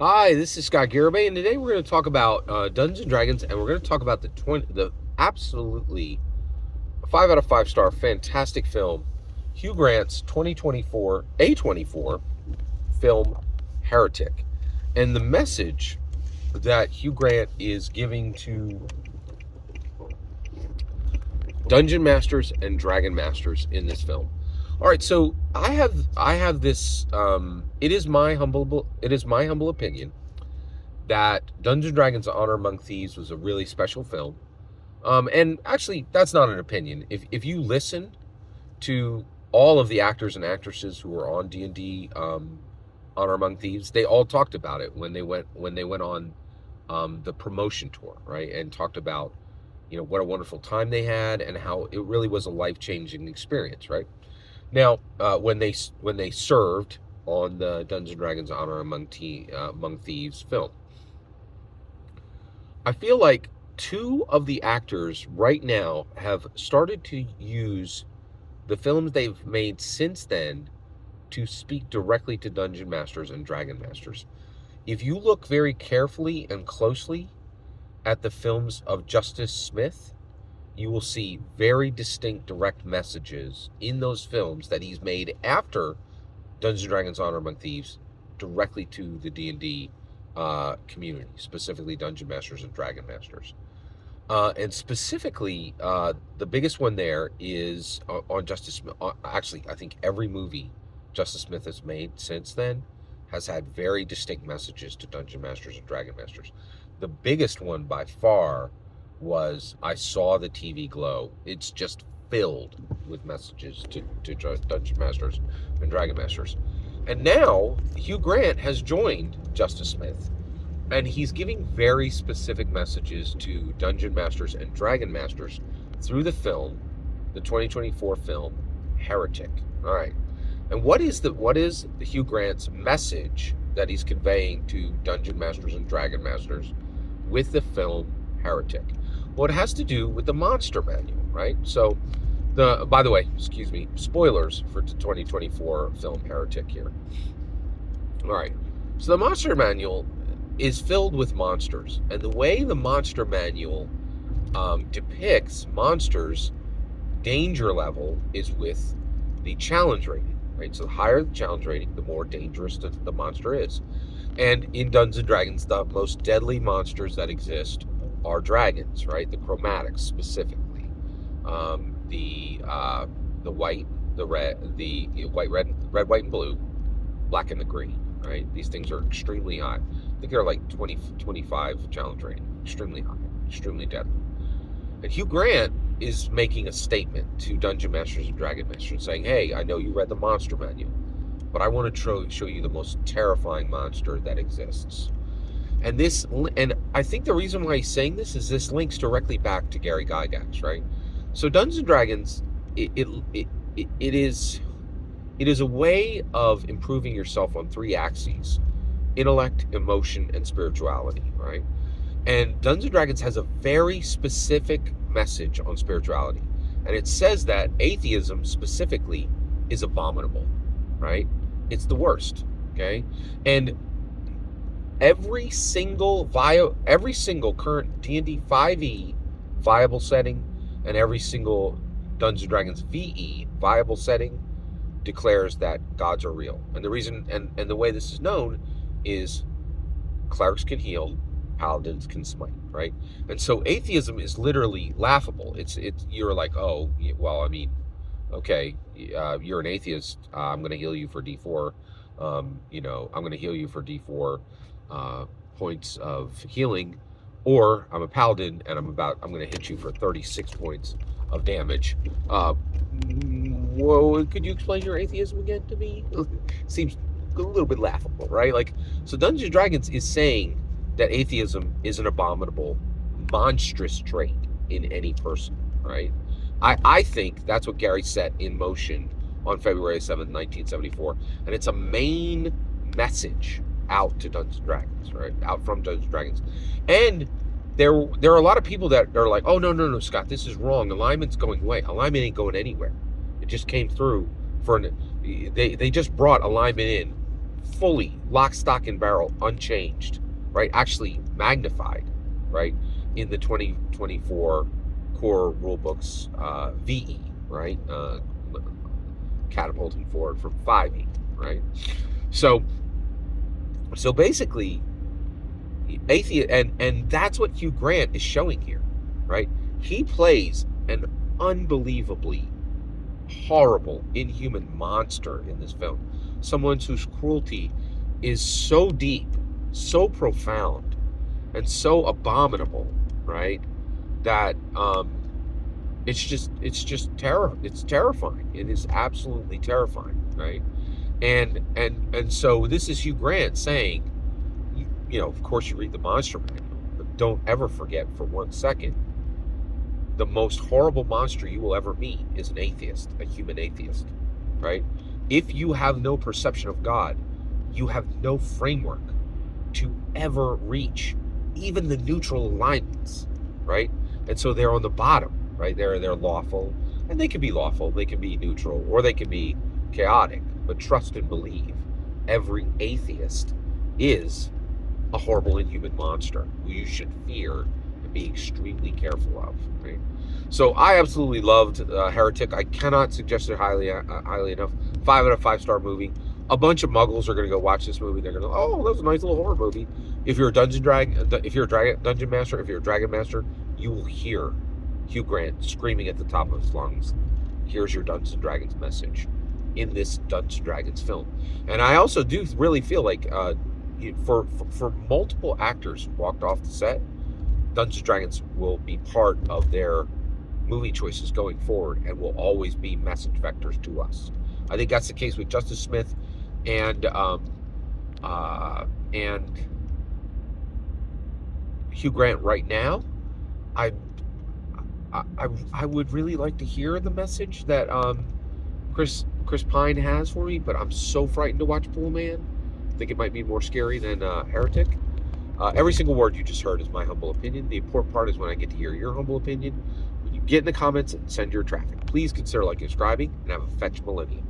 Hi, this is Scott Garibay, and today we're going to talk about Dungeons and Dragons, and we're going to talk about the absolutely 5 out of 5 star fantastic film, Hugh Grant's 2024 A24 film Heretic, and the message that Hugh Grant is giving to dungeon masters and dragon masters in this film. All right, so I have this. It is my humble opinion that Dungeons and Dragons: Honor Among Thieves was a really special film. And actually, that's not an opinion. If you listen to all of the actors and actresses who were on D&D Honor Among Thieves, they all talked about it when they went on the promotion tour, right? And talked about what a wonderful time they had and how it really was a life-changing experience, right? Now, when they served on the Dungeons and Dragons Honor Among Thieves film, I feel like two of the actors right now have started to use the films they've made since then to speak directly to dungeon masters and dragon masters. If you look very carefully and closely at the films of Justice Smith, you will see very distinct direct messages in those films that he's made after Dungeons and Dragons Honor Among Thieves directly to the D&D community, specifically dungeon masters and dragon masters. And specifically, the biggest one there is on Justice Smith. Actually, I think every movie Justice Smith has made since then has had very distinct messages to dungeon masters and dragon masters. The biggest one by far was I Saw the TV Glow. It's just filled with messages to dungeon masters and dragon masters. And now Hugh Grant has joined Justice Smith, and he's giving very specific messages to dungeon masters and dragon masters through the 2024 film Heretic. All right. And what is the Hugh Grant's message that he's conveying to dungeon masters and dragon masters with the film Heretic? Well, it has to do with the monster manual, right? So by the way, excuse me, spoilers for the 2024 film Heretic here. All right. So the monster manual is filled with monsters, and the way the monster manual depicts monsters' danger level is with the challenge rating, right? So the higher the challenge rating, the more dangerous the monster is. And in Dungeons and Dragons, the most deadly monsters that exist are dragons, right? The chromatics specifically, the white, the red, the white, red, white, and blue, black, and the green. Right? These things are extremely high. I think they're like 20, 25 challenge rating. Extremely high, extremely deadly. And Hugh Grant is making a statement to Dungeon Masters and Dragon Masters saying, hey, I know you read the monster manual, but I want to show you the most terrifying monster that exists. And I think the reason why he's saying this is this links directly back to Gary Gygax, right? So Dungeons and Dragons, it is a way of improving yourself on three axes: intellect, emotion, and spirituality, right? And Dungeons and Dragons has a very specific message on spirituality. And it says that atheism specifically is abominable, right? It's the worst, okay? And every single current D&D 5e viable setting and every single Dungeons and Dragons VE viable setting declares that gods are real. And the reason and the way this is known is clerics can heal, paladins can smite, right? And so atheism is literally laughable. It's you're like, oh, well, I mean, okay, you're an atheist. I'm going to heal you for D4. I'm going to heal you for D4 points of healing, or I'm a paladin and I'm going to hit you for 36 points of damage. Whoa, could you explain your atheism again to me? Seems a little bit laughable, right? Like, so Dungeons and Dragons is saying that atheism is an abominable, monstrous trait in any person, right? I think that's what Gary set in motion on February 7th, 1974. And it's a main message out to Dungeons and Dragons, right? Out from Dungeons and Dragons. And there are a lot of people that are like, oh, no, Scott, this is wrong. Alignment's going away. Alignment ain't going anywhere. It just came through they just brought alignment in fully lock, stock, and barrel, unchanged, right? Actually magnified, right? In the 2024 core rulebooks, VE, right? Catapulting forward from 5E, right? So basically, atheist, and that's what Hugh Grant is showing here, right? He plays an unbelievably horrible, inhuman monster in this film. Someone whose cruelty is so deep, so profound, and so abominable, right? That it's terrifying. It is absolutely terrifying, right? And so this is Hugh Grant saying, of course you read the monster manual, but don't ever forget for 1 second, the most horrible monster you will ever meet is an atheist, a human atheist, right? If you have no perception of God, you have no framework to ever reach even the neutral alignments, right? And so they're on the bottom, right? They're lawful, and they can be lawful, they can be neutral, or they can be chaotic. But trust and believe, every atheist is a horrible, inhuman monster who you should fear and be extremely careful of, right? So I absolutely loved Heretic. I cannot suggest it highly enough. 5 out of 5-star movie. A bunch of muggles are going to go watch this movie. They're going to, oh, that was a nice little horror movie. If you're a dungeon master, if you're a dragon master, you will hear Hugh Grant screaming at the top of his lungs, "Here's your Dungeons and Dragons message," in this Dungeons and Dragons film. And I also do really feel like for multiple actors who walked off the set, Dungeons and Dragons will be part of their movie choices going forward and will always be message vectors to us. I think that's the case with Justice Smith and Hugh Grant right now. I would really like to hear the message that Chris Pine has for me, but I'm so frightened to watch Pool Man. I think it might be more scary than Heretic. Every single word you just heard is my humble opinion. The important part is when I get to hear your humble opinion. When you get in the comments and send your traffic, please consider liking and subscribing, and have a fetch millennium.